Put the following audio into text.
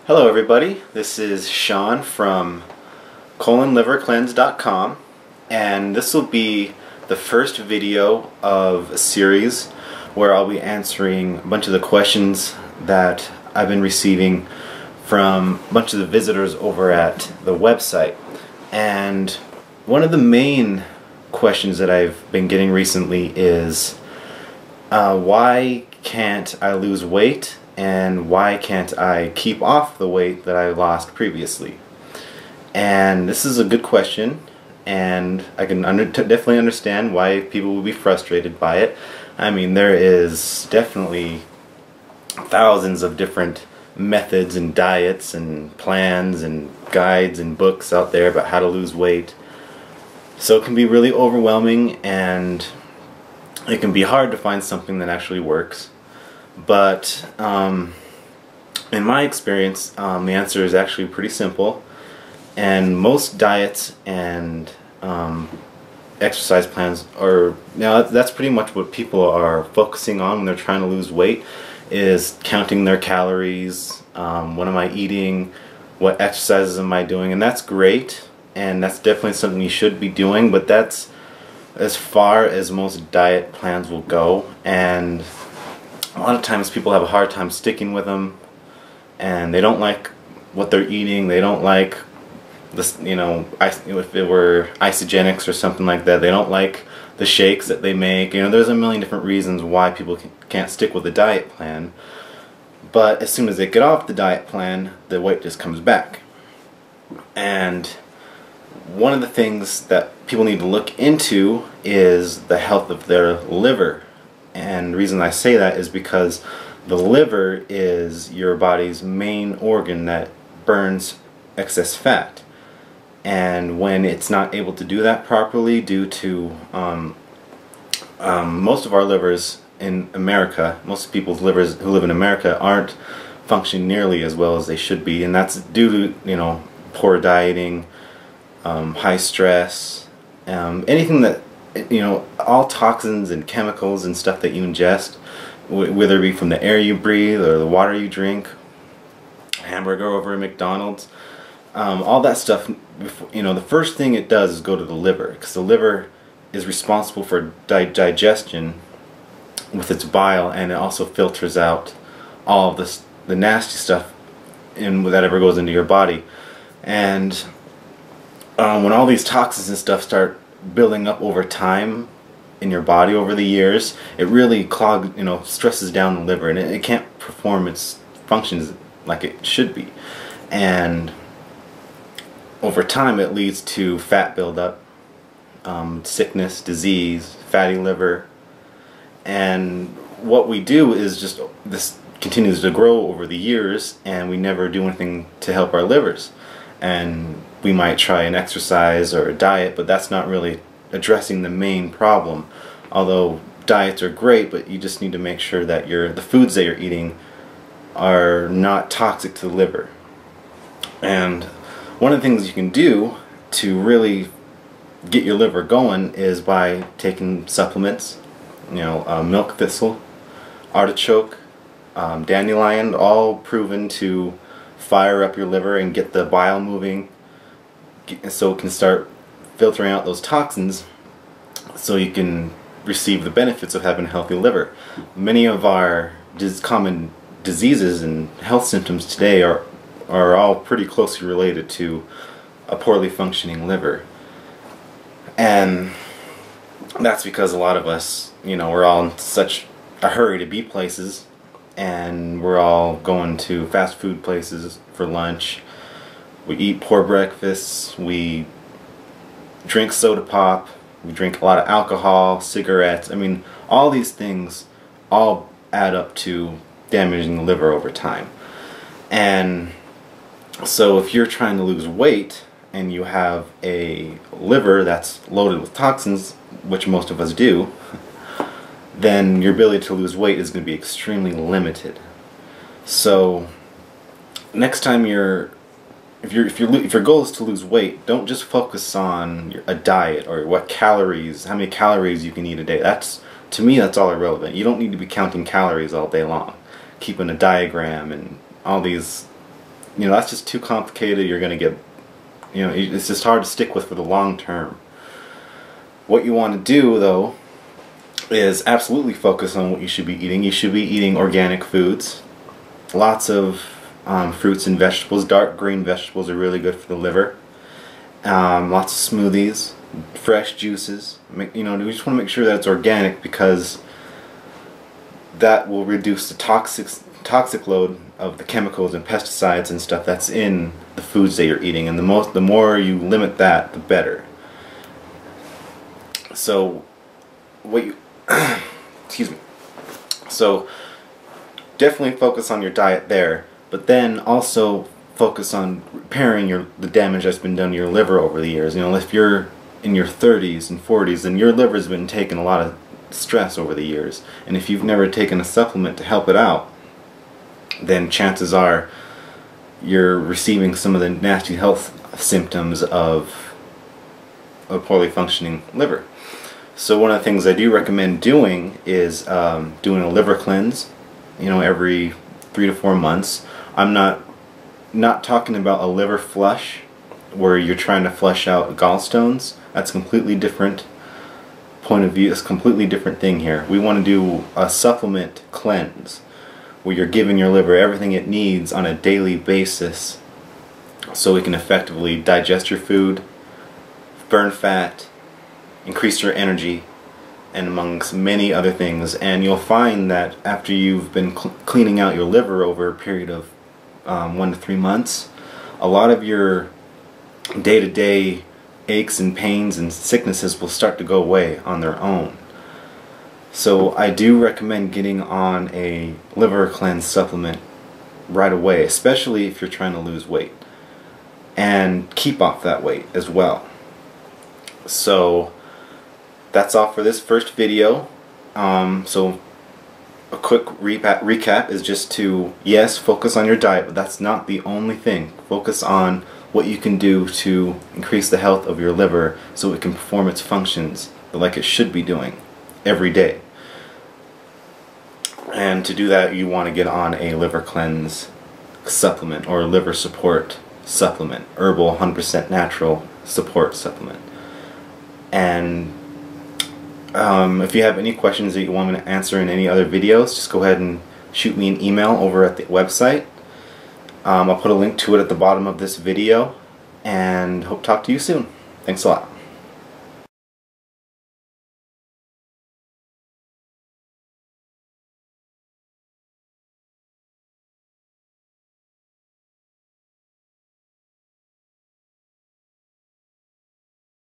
Hello everybody, this is Sean from colonlivercleanse.com, and this will be the first video of a series where I'll be answering a bunch of the questions that I've been receiving from a bunch of the visitors over at the website. And one of the main questions that I've been getting recently is why can't I lose weight? And why can't I keep off the weight that I lost previously? And this is a good question, and I can definitely understand why people will be frustrated by it. I mean, there is definitely thousands of different methods and diets and plans and guides and books out there about how to lose weight. So it can be really overwhelming, and it can be hard to find something that actually works. But in my experience, the answer is actually pretty simple, and most diets and exercise plans are, now that's pretty much what people are focusing on when they're trying to lose weight, is counting their calories, what am I eating, what exercises am I doing, and that's great, and that's definitely something you should be doing, but that's as far as most diet plans will go. And a lot of times people have a hard time sticking with them, and they don't like what they're eating. They don't like this, if it were isogenics or something like that, they don't like the shakes that they make. There's a million different reasons why people can't stick with a diet plan. But as soon as they get off the diet plan, the weight just comes back. And one of the things that people need to look into is the health of their liver. And the reason I say that is because the liver is your body's main organ that burns excess fat. And when it's not able to do that properly due to most of our livers in America, most people's livers who live in America aren't functioning nearly as well as they should be, and that's due to poor dieting, high stress, anything that, all toxins and chemicals and stuff that you ingest, whether it be from the air you breathe or the water you drink, hamburger over at McDonald's, all that stuff, the first thing it does is go to the liver, because the liver is responsible for digestion with its bile, and it also filters out all of the nasty stuff that ever goes into your body. And when all these toxins and stuff start building up over time in your body over the years, it really stresses down the liver, and it can't perform its functions like it should be. And over time it leads to fat buildup, sickness, disease, fatty liver. And what we do is just, this continues to grow over the years, and we never do anything to help our livers. And we might try an exercise or a diet, but that's not really addressing the main problem. Although diets are great, but you just need to make sure that the foods that you're eating are not toxic to the liver. And one of the things you can do to really get your liver going is by taking supplements, milk thistle, artichoke, dandelion, all proven to fire up your liver and get the bile moving, so it can start filtering out those toxins, so you can receive the benefits of having a healthy liver. Many of our common diseases and health symptoms today are all pretty closely related to a poorly functioning liver. And that's because a lot of us, we're all in such a hurry to be places, and we're all going to fast food places for lunch. We eat poor breakfasts, we drink soda pop, we drink a lot of alcohol, cigarettes. I mean, all these things all add up to damaging the liver over time. And so if you're trying to lose weight and you have a liver that's loaded with toxins, which most of us do, then your ability to lose weight is going to be extremely limited. So next time if your goal is to lose weight, don't just focus on a diet or how many calories you can eat a day. To me, that's all irrelevant. You don't need to be counting calories all day long, keeping a diagram and all these you know, that's just too complicated. You're going to get, you know, it's just hard to stick with for the long term. What you want to do, though, is absolutely focus on what you should be eating. You should be eating organic foods. Lots of fruits and vegetables. Dark green vegetables are really good for the liver. Lots of smoothies, fresh juices. You know, we just want to make sure that it's organic, because that will reduce the toxic load of the chemicals and pesticides and stuff that's in the foods that you're eating. And the more you limit that, the better. So what you excuse me. So definitely focus on your diet there, but then also focus on repairing the damage that's been done to your liver over the years. You know, if you're in your 30s and 40s, then your liver's been taking a lot of stress over the years, and if you've never taken a supplement to help it out, then chances are you're receiving some of the nasty health symptoms of a poorly functioning liver. So one of the things I do recommend doing is doing a liver cleanse, you know, every 3 to 4 months. I'm not talking about a liver flush where you're trying to flush out gallstones. That's a completely different point of view. It's a completely different thing here. We want to do a supplement cleanse where you're giving your liver everything it needs on a daily basis so it can effectively digest your food, burn fat, increase your energy, and amongst many other things. And you'll find that after you've been cleaning out your liver over a period of 1 to 3 months, a lot of your day-to-day aches and pains and sicknesses will start to go away on their own. So I do recommend getting on a liver cleanse supplement right away, especially if you're trying to lose weight and keep off that weight as well. So that's all for this first video. So a quick recap is just to, yes, focus on your diet, but that's not the only thing. Focus on what you can do to increase the health of your liver so it can perform its functions like it should be doing every day. And to do that, you want to get on a liver cleanse supplement or liver support supplement, herbal 100% natural support supplement. And if you have any questions that you want me to answer in any other videos, just go ahead and shoot me an email over at the website. I'll put a link to it at the bottom of this video, and hope to talk to you soon. Thanks a lot.